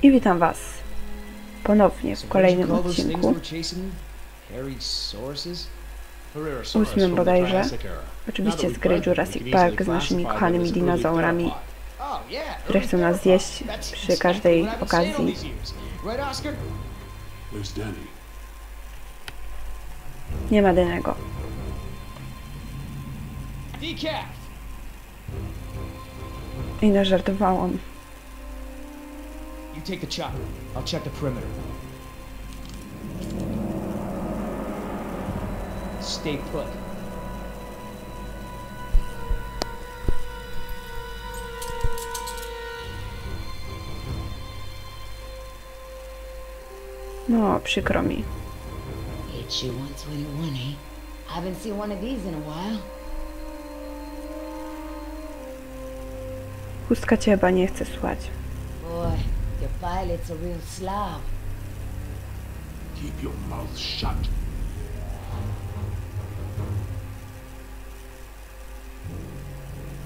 I witam Was ponownie w kolejnym odcinku, 8 bodajże, oczywiście z gry Jurassic Park z naszymi kochanymi dinozaurami, które chcą nas zjeść przy każdej okazji. Nie ma Dennego. I nażartował on. You take the chopper. I'll check the perimeter. Stay put. No, przykro mi. It's you 121, eh? I haven't seen one of these in a while. Chustka cię chyba nie chce słuchać. Boy, your pilot's a real slob. Keep your mouth shut.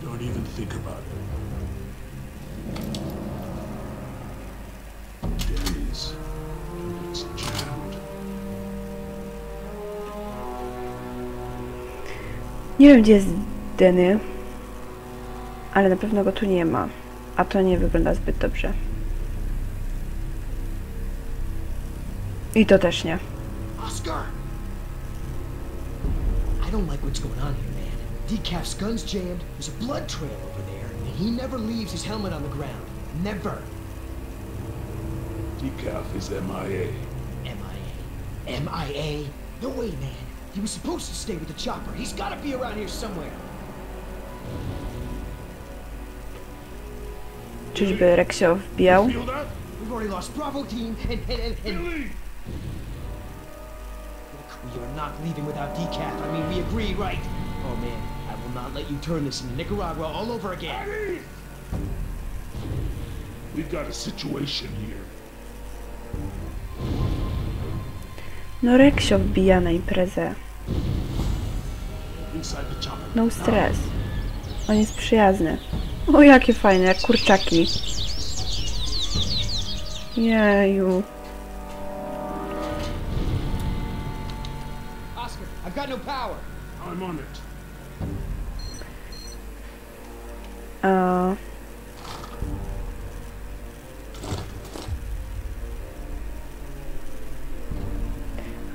Don't even think about it. Denny's. It's jammed. Nie wiem, gdzie jest Denny, ale na pewno go tu nie ma. A to nie wygląda zbyt dobrze. I to też nie. Oscar! I don't like what's going on here, man. Decaf's gun's jammed, there's a blood trail over there, and he never leaves his helmet on the ground. Never. Decaf is MIA. MIA. MIA? No way, man. He was supposed to stay with the chopper. He's gotta be around here somewhere. Czyżby Reksio wbijał? Feel that? We've already lost Bravo team and... Billy! Look, we are not leaving without Decaf. I mean, we agree, right? Oh, man, I will not let you turn this into Nicaragua all over again. Eddie! We've got a situation here. No Reksio wbija na imprezę. Inside the chopper. No stres. On jest przyjazny. O, jakie fajne, jak kurczaki. Jeju. Oscar, I've got no power. I'm on it.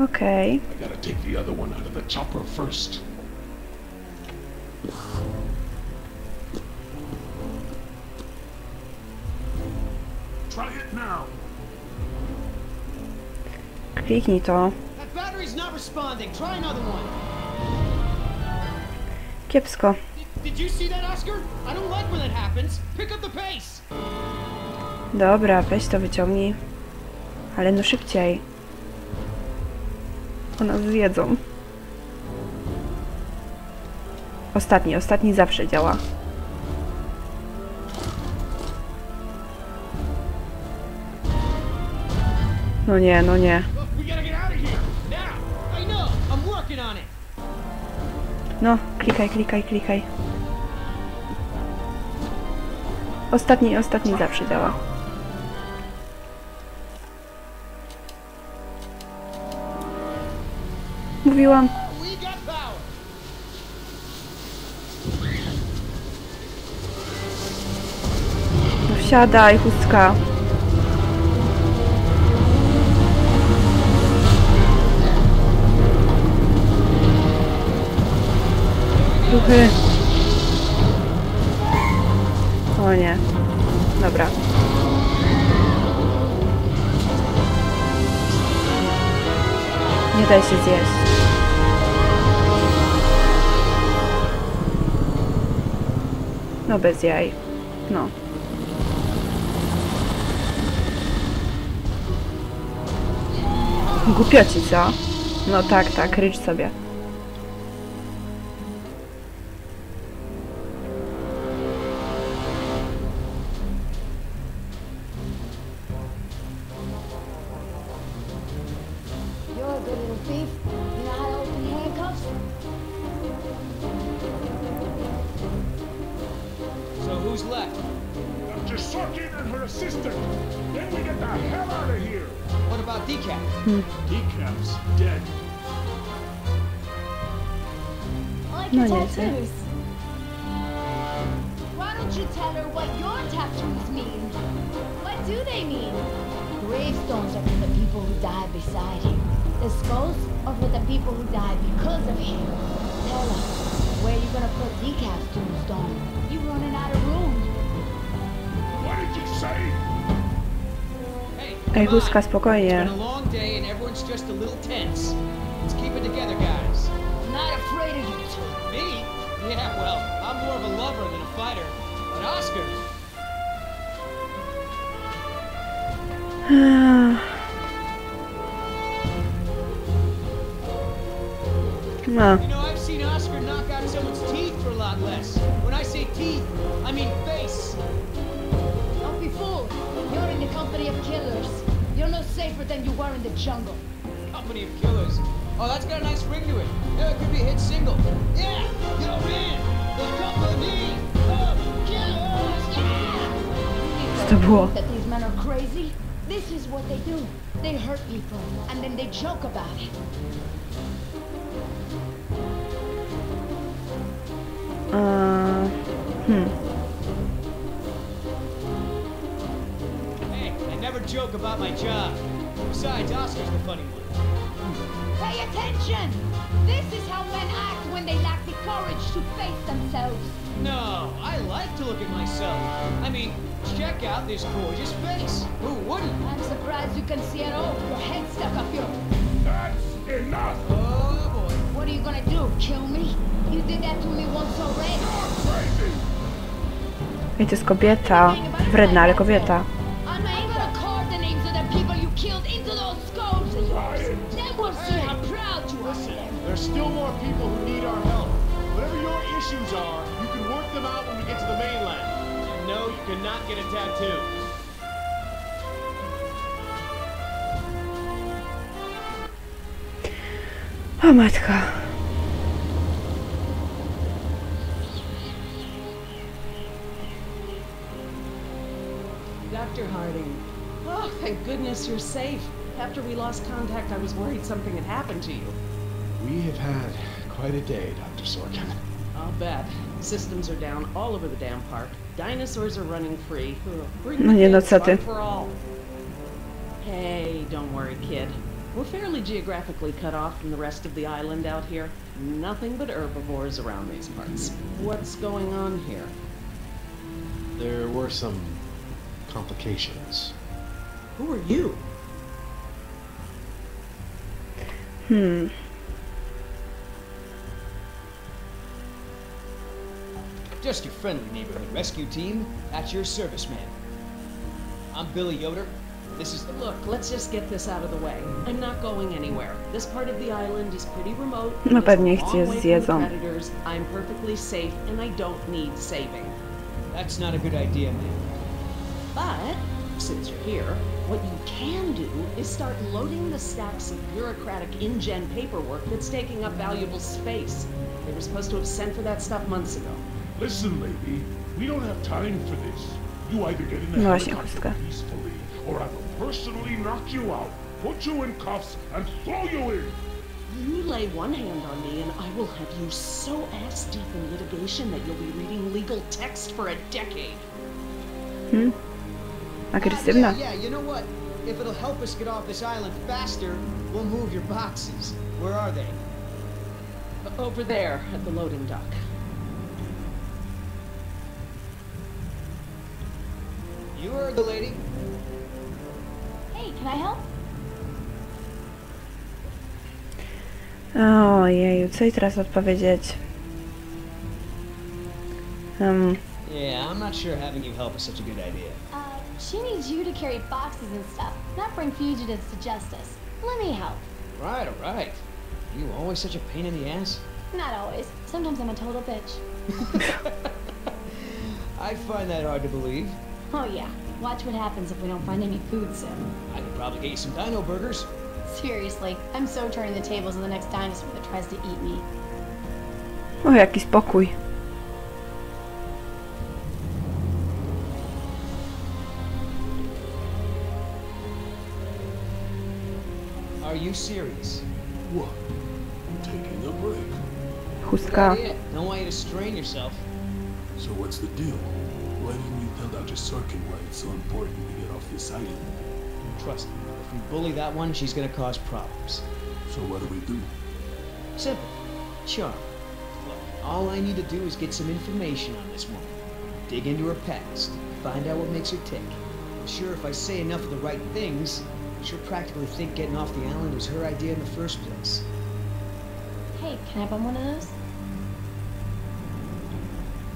Okej. I gotta take the other one out of the chopper first. Try it now. Kliknij to. That battery's not responding. Try another one. Kiepsko. Did you see that, Oscar? I don't like when that happens. Pick up the pace. Dobra, weź to wyciągnij. Ale no szybciej. Bo nas zjedzą. Ostatni zawsze działa. No nie, no nie. Look, we gotta get out of here. Now. I know. I'm working on it. No, klikaj. Ostatni zawsze działa. Mówiłam. We got power. No wsiadaj, chustka. Duchy. O nie. Dobra. Nie daj się zjeść. No bez jaj. No. Głupio ci, co? No tak, rycz sobie. You're a good little thief. You know how to open handcuffs? So who's left? Dr. Sorkin and her assistant. Then we get the hell out of here. What about Decaf? Decaf's dead. I like No your nie chcę. tattoos. Why don't you tell her what your tattoos mean? What do they mean? Gravestones are for the people who died beside him. The skulls are for the people who died because of him. Tell us, where you gonna put Decaf's tombstone? You running out of room. What did you say? Hey, Ej, come on. Huska, It's spokojnie. been a long day and everyone's just a little tense. Let's keep it together, guys. I'm not afraid of you two. Me? Yeah, well, I'm more of a lover than a fighter. But Oscar, No. you know, I've seen Oscar knock out someone's teeth for a lot less. When I say teeth, I mean face. Don't be fooled. You're in the company of killers. You're no safer than you were in the jungle. Company of killers. Oh, that's got a nice ring to it. Yeah, it could be a hit single. Yeah, you're in the company of killers. Yeah. Co to było? That these men are crazy? This is what they do. They hurt people, and then they joke about it. Hey, I never joke about my job. Besides, Oscar's the funny one. Pay attention! This is how men act when they lack the courage to face themselves. No, I like to look at myself. I mean, check out this gorgeous face. Who wouldn't? I'm surprised you can see at all with your head stuck up your... That's enough. Oh boy. What are you gonna do, kill me? You did that to me once already. You're crazy. Ej, to jest kobieta. Wredna, ale kobieta. I'm gonna carve the names of the people you killed into those skulls of yours. Then we'll see how proud you are of them. There's still more people who need our help. Whatever your issues are, you can work them out when we get to the mainland. And no, you cannot get a tattoo. O matka. Dr. Harding. Oh, thank goodness you're safe. After we lost contact, I was worried something had happened to you. We have had quite a day, Dr. Sorkin. I'll bet. Systems are down all over the damn park. Dinosaurs are running free. Bring No nie, no kids, co ty. one for all. Hey, don't worry, kid. We're fairly geographically cut off from the rest of the island out here. Nothing but herbivores around these parts. What's going on here? There were some complications. Who are you? Just your friendly neighborhood rescue team. At your service, man. I'm Billy Yoder. This is the... Look, let's just get this out of the way. I'm not going anywhere. This part of the island is pretty remote. No pewnie It's a ich long way from zjedzą. the predators. I'm perfectly safe and I don't need saving. That's not a good idea, man. But, since you're here, what you can do is start loading the stacks of bureaucratic InGen paperwork that's taking up valuable space. They were supposed to have sent for that stuff months ago. Listen, lady, we don't have time for this. You either get in the No właśnie, helicopter chustka. peacefully, or I will personally knock you out, put you in cuffs, and throw you in. You lay one hand on me and I will have you so ass deep in litigation that you'll be reading legal text for a decade. Agresywna. Yeah, you know what? If it'll help us get off this island faster, we'll move your boxes. Where are they? Over there at the loading dock. You heard the lady. Hey, can I help? Ojeju, co jej teraz odpowiedzieć? Yeah, I'm not sure having you help is such a good idea. She needs you to carry boxes and stuff, not bring fugitives to justice. Let me help. Right, all right. You always such a pain in the ass? Not always. Sometimes I'm a total bitch. I find that hard to believe. Oh yeah. Watch what happens if we don't find any food soon. I could probably get you some dino burgers. Seriously, I'm so turning the tables on the next dinosaur that tries to eat me. O, jaki spokój. Are you serious? What? Taking a break. Chustka. Yeah, don't want you to strain yourself. So what's the deal? Why didn't you tell Dr. Sorkin why it's so important to get off this island? Trust me, if we bully that one, she's gonna cause problems. So what do? Simple. Charm. Look, all I need to do is get some information on this woman. Dig into her past. Find out what makes her tick. I'm sure if I say enough of the right things, she'll practically think getting off the island was her idea in the first place. Hey, can I bum one of those?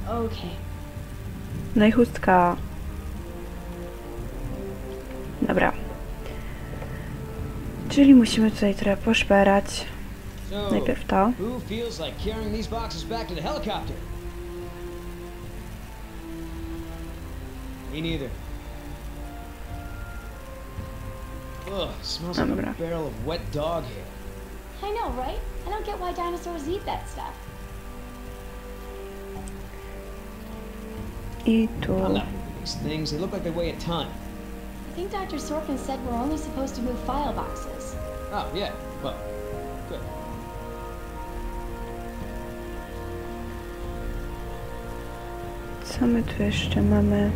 Okay. No i chustka. Dobra. Czyli musimy tutaj trochę poszperać. So, Najpierw to. who feels like carrying these boxes back to the helicopter? Me neither. Ugh, smells like a Dobra. barrel of wet dog hair. I know, right? I don't get why dinosaurs eat that stuff. I tu. I'm not moving these things. They look like they weigh a ton. I think Dr. Sorkin said we're only supposed to move file boxes. Oh, yeah. Well, good. Co my tu jeszcze mamy?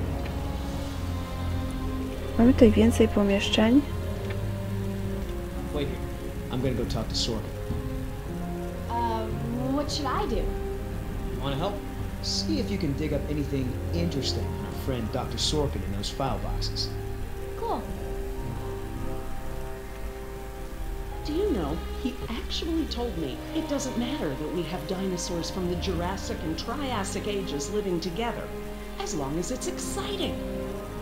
Mamy tutaj więcej pomieszczeń. Wait here. I'm gonna go talk to Sorkin. What should I do? Wanna help? See if you can dig up anything interesting on our friend Dr. Sorkin in those file boxes. Cool. Do you know, he actually told me it doesn't matter that we have dinosaurs from the Jurassic and Triassic ages living together, as long as it's exciting.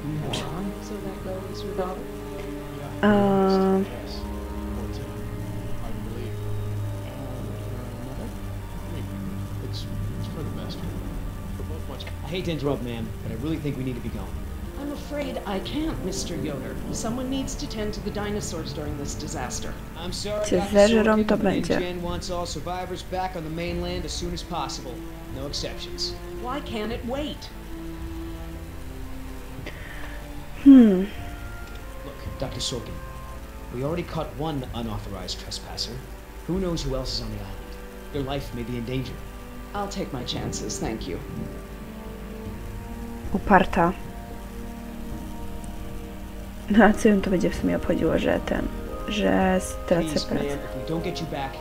Moron. So that goes your daughter? Yes. 14, I believe. And her mother? Me. It's for the best. We're both much. I hate to interrupt, ma'am, but I really think we need to be going. I'm afraid I can't, Mr. Yoder. Someone needs to tend to the dinosaurs during this disaster. I'm sorry, Cię Dr. zeżrą, Sorkin, to but będzie. InGen wants all survivors back on the mainland as soon as possible. No exceptions. Why can't it wait? Look, Dr. Sorkin, we already caught one unauthorized trespasser. Who knows who else is on the island? Their life may be in danger. I'll take my chances, thank you. Uparta. No a co ją to będzie w sumie obchodziło, że stracę Please, man, pracę. if we don't get you back,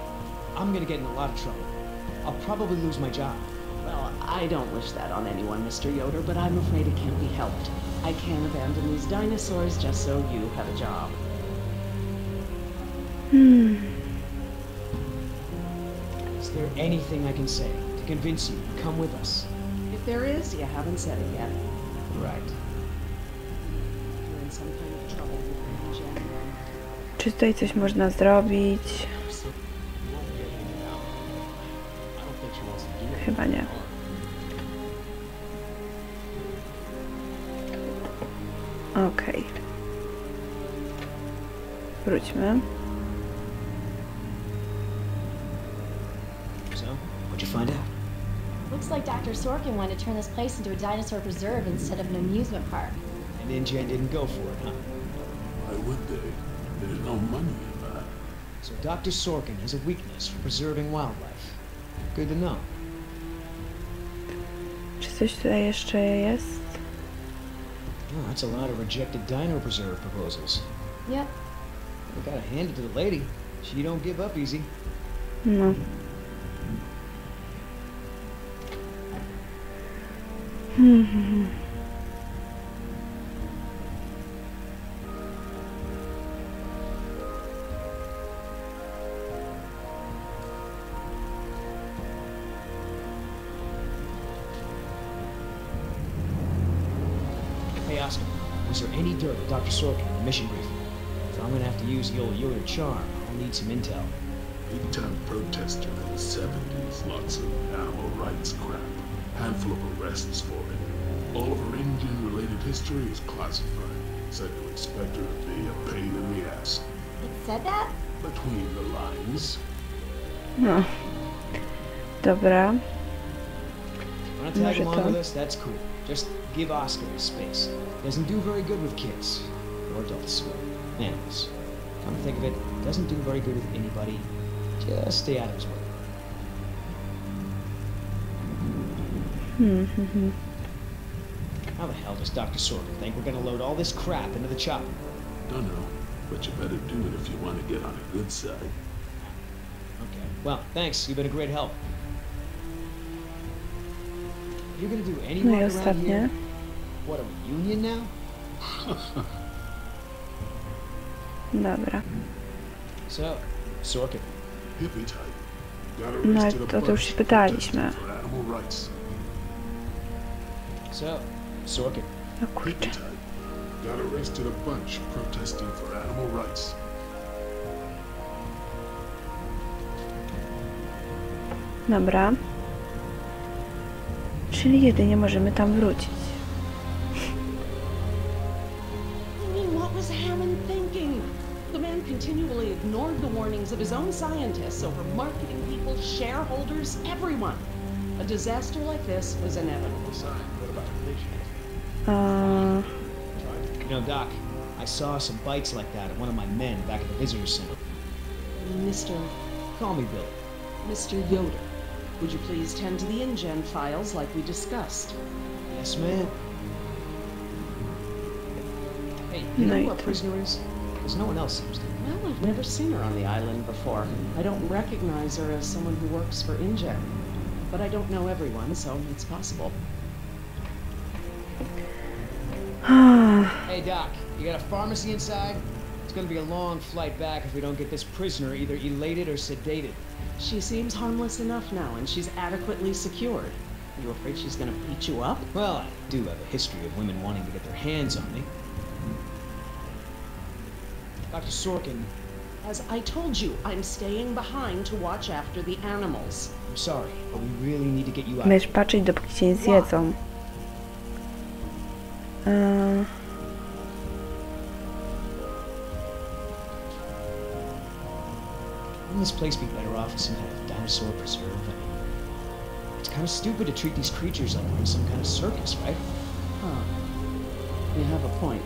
I'm gonna get in a lot of trouble. I'll probably lose my job. Well, I don't wish that on anyone, Mr. Yoder, but I'm afraid it can't be helped. I can't abandon these dinosaurs just so you have a job. Is there anything I can say to convince you to come with us? If there is, you haven't said it yet. Right. You're in some kind of trouble with InGen. Czy tutaj coś można zrobić? You won't get anything out. I don't think she wants to do it. Chyba nie. Okej. Wróćmy. So, what'd you find out? Looks like Dr. Sorkin wanted to turn this place into a dinosaur preserve instead of an amusement park. And InGen didn't go for it, huh? Why would they? There's no money in that. So Dr. Sorkin has a weakness for preserving wildlife. Good to know. Czy coś tutaj jeszcze jest? Oh, that's a lot of rejected dino preserve proposals. Yep. I gotta hand it to the lady. She don't give up easy. No. Hey, Oscar, was there any dirt on Dr. Sorkin in the mission briefing? If I'm gonna have to use the old Yoder charm, I'll need some intel. Big-time protester in the 70s. Lots of animal rights crap. Handful of arrests for it. All of her InGen-related history is classified. Said to expect her to be a pain in the ass. It said that? Between the lines. No. Dobra. Wanna tag Może along to. with us? That's cool. Just give Oscar his space. Doesn't do very good with kids. Or adults. Animals. Come to think of it, doesn't do very good with anybody. Just stay out of his way. How the hell does Dr. Sorkin think we're gonna load all this crap into the chopper? Don't know, but you better do it if you want to get on the good side. Okay, well, thanks. You've been a great help. You're gonna do any No i work around ostatnie. here? What, are we union now? Dobra. So, Sorkin. Hippie type. Got No arrested i a to już bunch się pytaliśmy. for animal rights. So, Sorkin. No Hippie kurczę. type. Got arrested a bunch protesting for animal rights. Dobra. Czyli jedynie możemy tam wrócić. I mean, what was Hammond thinking? The man continually ignored the warnings of his own scientists over marketing people, shareholders, everyone. A disaster like this was inevitable. What about religion? You know, Doc, I saw some bites like that at one of my men back at the visitor center. Call me Bill. Mr. Yoder, would you please tend to the InGen files like we discussed? Yes, ma'am. Hey, you No know i who our to. prisoner is? Because no one else seems to. Well, I've never seen her on the island before. I don't recognize her as someone who works for InGen. But I don't know everyone, so it's possible. Hey, Doc, you got a pharmacy inside? It's gonna be a long flight back if we don't get this prisoner either elated or sedated. She seems harmless enough now, and she's adequately secured. Are you afraid she's gonna beat you up? Well, I do have a history of women wanting to get their hands on me. Dr. Sorkin, As I told you, I'm staying behind to watch after the animals. I'm sorry, but we really need to get you out. Będziesz patrzeć, dopóki cię nie zjedzą. Wouldn't this place be better off as some kind of dinosaur preserve? I mean, it's kind of stupid to treat these creatures like we're in some kind of circus, right? Huh. You have a point.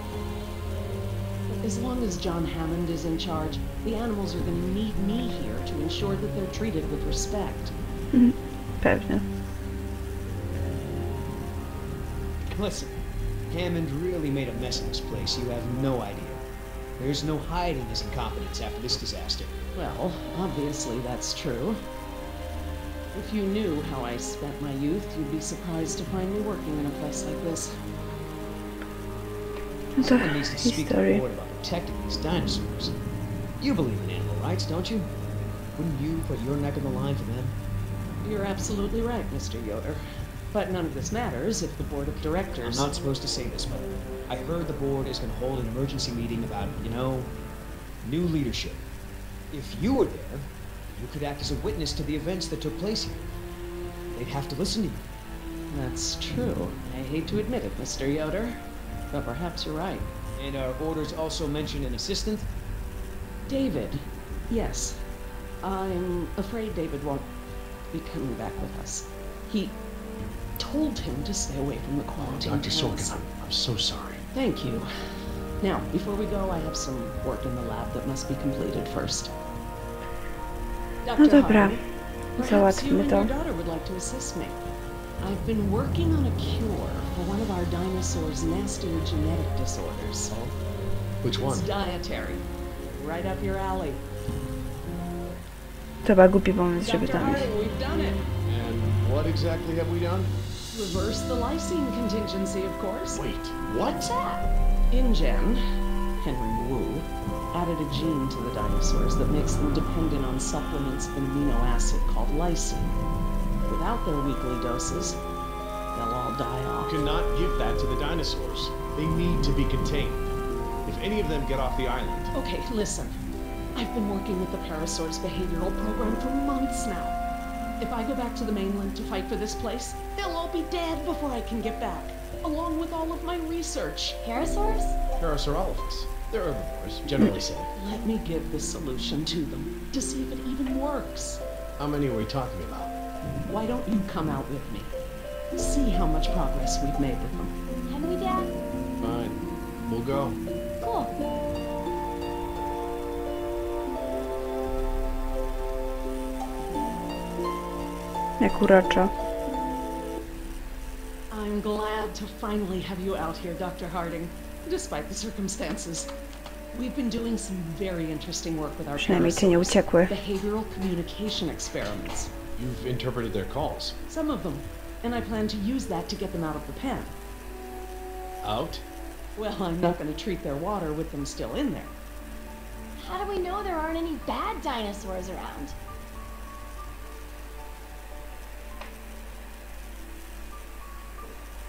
But as long as John Hammond is in charge, the animals are going to need me here to ensure that they're treated with respect. Pewnie. Listen, Hammond really made a mess of this place. You have no idea. There's no hiding his incompetence after this disaster. Well, obviously that's true. If you knew how I spent my youth, you'd be surprised to find me working in a place like this. No to Someone needs to speak to the historii. board about protecting these dinosaurs. You believe in animal rights, don't you? Wouldn't you put your neck on the line for them? You're absolutely right, Mr. Yoder. But none of this matters if the board of I'm directors... not supposed to say this, but I heard the board is going to hold an emergency meeting about, you know, new leadership. If you were there, you could act as a witness to the events that took place here. They'd have to listen to you. That's true. I hate to admit it, Mr. Yoder. But perhaps you're right. And our orders also mention an assistant? David. Yes. I'm afraid David won't be coming back with us. He told him to stay away from the quarantine. Dr. Sorkin, I'm so sorry. Thank you. Now, before we go, I have some work in the lab that must be completed first. No dobra, Hardy, perhaps you załatwmy and to. your daughter would like to assist me. I've been working on a cure for one of our dinosaurs' nastier genetic disorders. Which one? It's dietary. Right up your alley. To chyba głupi pomysł, żeby Dr. tam iść. Hardy, we've done it. And what exactly have we done? Reverse the lysine contingency, of course. Wait, what? InGen, Henry Wu, added a gene to the dinosaurs that makes them dependent on supplements of an amino acid called lysine. Without their weekly doses, they'll all die off. You cannot give that to the dinosaurs. They need to be contained. If any of them get off the island, Okay, listen. I've been working with the Parasaur's behavioral program for months now. If I go back to the mainland to fight for this place, they'll all be dead before I can get back, along with all of my research. Parasaurs? Parasaurolophus. They're herbivores, generally said. Let me give this solution to them to see if it even works. How many are we talking about? Why don't you come out with me? See how much progress we've made with them. Can we, Dad? Fine. We'll go. Cool. Jak uroczo. I'm glad to finally have you out here, Dr. Harding, despite the circumstances. We've been doing some very interesting work with our Przynajmniej cię nie uciekły. behavioral communication experiments. You've interpreted their calls. Some of them, and I plan to use that to get them out of the pen. Out? Well, I'm not going to treat their water with them still in there. How do we know there aren't any bad dinosaurs around?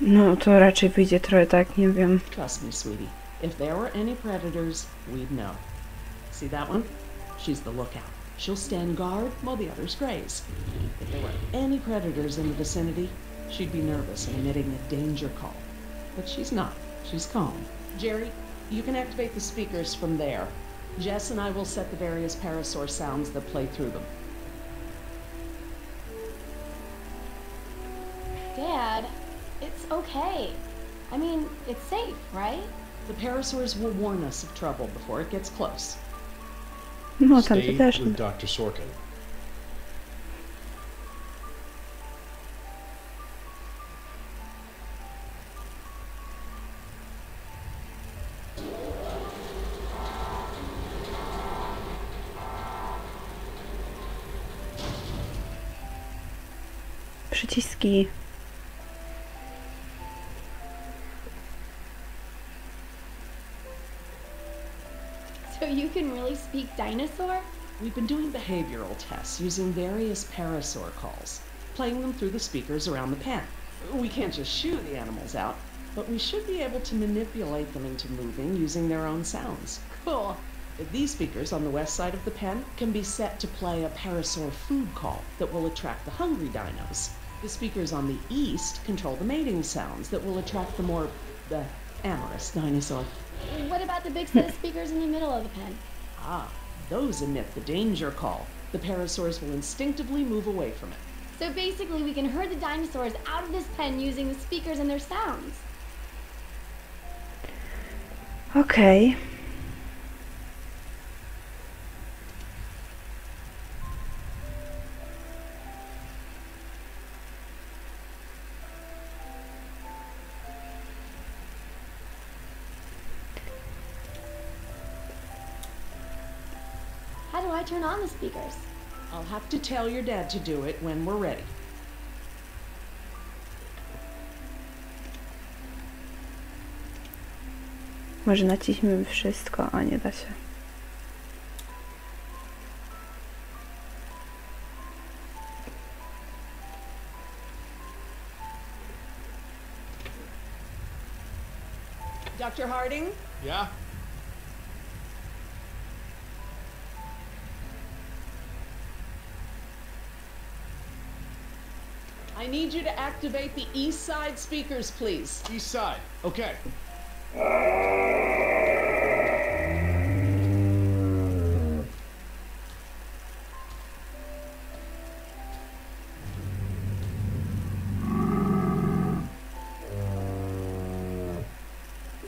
No, to raczej wyjdzie trochę tak, nie wiem. Trust me, sweetie. If there were any predators, we'd know. See that one? She's the lookout. She'll stand guard while the others graze. If there were any predators in the vicinity, she'd be nervous and emitting a danger call. But she's not. She's calm. Jerry, you can activate the speakers from there. Jess and I will set the various parasaur sounds that play through them. Dad, it's okay. I mean, it's safe, right? The parasaurs will warn us of trouble before it gets close. No, Stay tamte też. with Dr. Sorkin. Przyciski. So you can really speak dinosaur? We've been doing behavioral tests using various parasaur calls, playing them through the speakers around the pen. We can't just shoo the animals out, but we should be able to manipulate them into moving using their own sounds. Cool. These speakers on the west side of the pen can be set to play a parasaur food call that will attract the hungry dinos. The speakers on the east control the mating sounds that will attract the more amorous dinosaur. What about the big set of speakers in the middle of the pen? Ah, those emit the danger call. The parasaurs will instinctively move away from it. So basically we can herd the dinosaurs out of this pen using the speakers and their sounds. Okej. How do I turn on the speakers? I'll have to tell your dad to do it when we're ready. Może naciśnijmy wszystko, a nie da się. Dr. Harding? Yeah? I need you to activate the east side speakers, please. East side. Okay.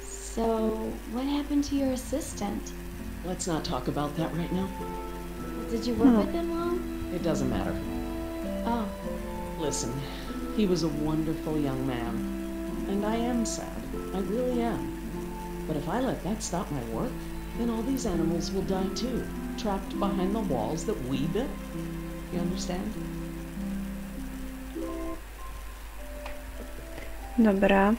So, what happened to your assistant? Let's not talk about that right now. Did you work with him long? It doesn't matter. Oh, Listen, he was a wonderful young man. And I am sad. I really am. But if I let that stop my work, then all these animals will die too, trapped behind the walls that we built. You understand? Dobra.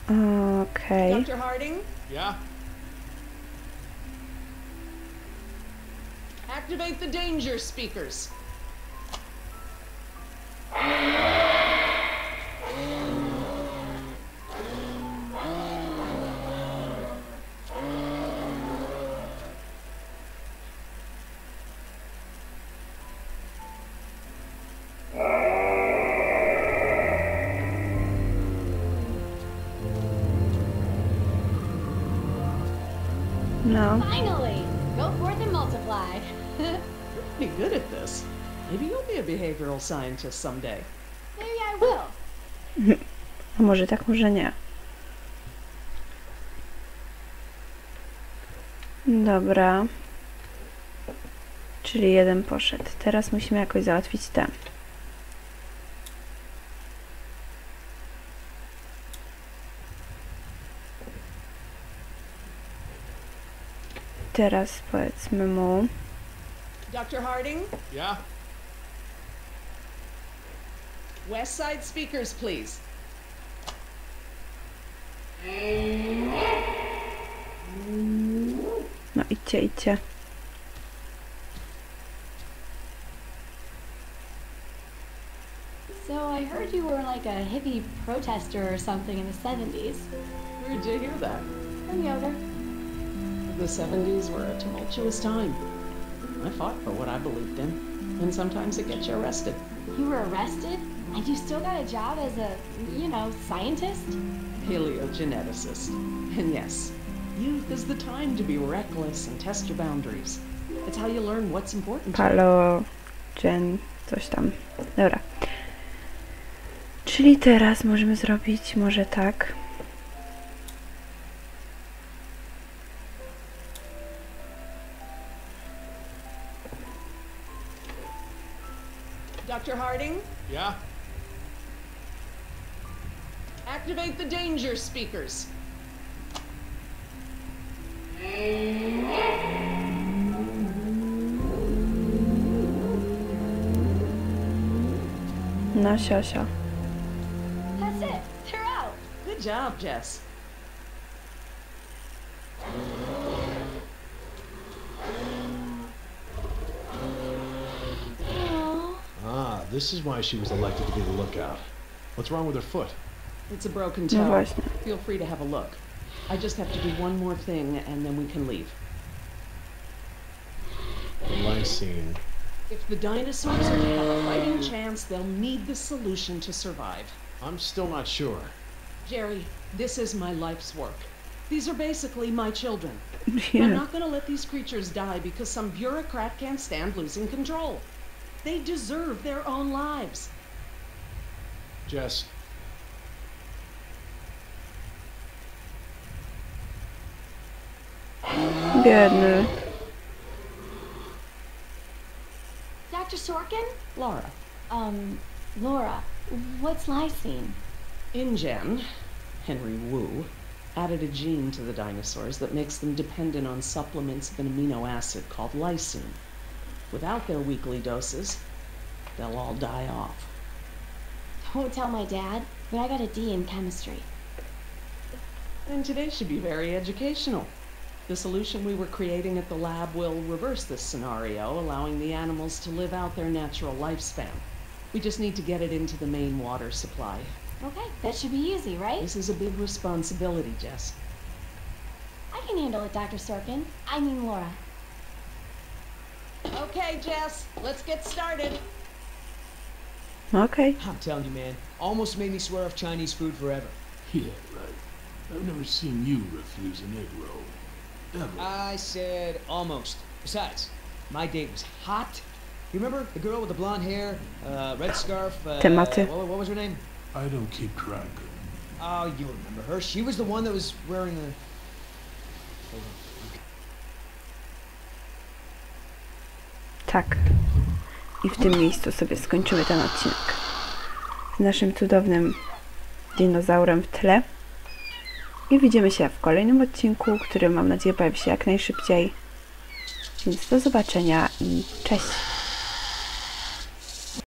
Okej. Dr. Harding? Yeah? Activate the danger speakers. No. finally! Go forth and multiply. You're pretty good at this. Maybe you'll be a behavioral scientist someday. Maybe I will. A może tak, może nie. Dobra. Czyli jeden poszedł. Teraz musimy jakoś załatwić te. Teraz powiedzmy mu. Dr. Harding? Yeah? West Side speakers, please. No idźcie, idźcie. So I heard you were like a hippie protester or something in the 70s. Where'd you hear that? From yoga. The 70s were a tumultuous time. I fought for what I believed in, and sometimes it gets you arrested. You were arrested? And you still got a job as a, you know, scientist? Paleogeneticist. And yes, youth is the time to be reckless and test your boundaries. It's how you learn what's important to you. Coś tam. Dobra. Czyli teraz możemy zrobić może tak. Dr. Harding? Yeah? Activate the danger speakers. No, sio. That's it. They're out. Good job, Jess. Ah, this is why she was elected to be the lookout. What's wrong with her foot? It's a broken No toe. właśnie. Feel free to have a look. I just have to do one more thing and then we can leave. The lysine. If the dinosaurs are to have a fighting chance, they'll need the solution to survive. I'm still not sure. Jerry, this is my life's work. These are basically my children. I'm Yeah. not going to let these creatures die because some bureaucrat can't stand losing control. They deserve their own lives. Jess, Biedny. Dr. Sorkin? Laura, Laura, what's lysine? InGen, Henry Wu, added a gene to the dinosaurs that makes them dependent on supplements of an amino acid called lysine. Without their weekly doses, they'll all die off. Don't tell my dad, but I got a D in chemistry. And today should be very educational. The solution we were creating at the lab will reverse this scenario, allowing the animals to live out their natural lifespan. We just need to get it into the main water supply. Okay, that should be easy, right? This is a big responsibility, Jess. I can handle it, Dr. Sorkin. I mean Laura. Okay, Jess, let's get started. Okej. I'm telling you, man, almost made me swear off Chinese food forever. Yeah, right. I've never seen you refuse an egg roll. Ever. I said almost. Besides, my date was hot. You remember the girl with the blonde hair, red scarf? Tematy. What was her name? I don't keep track. Oh, you remember her. She was the one that was wearing the... Tak. I w tym miejscu sobie skończymy ten odcinek. Z naszym cudownym dinozaurem w tle. I widzimy się w kolejnym odcinku, który mam nadzieję pojawi się jak najszybciej. Więc do zobaczenia i cześć!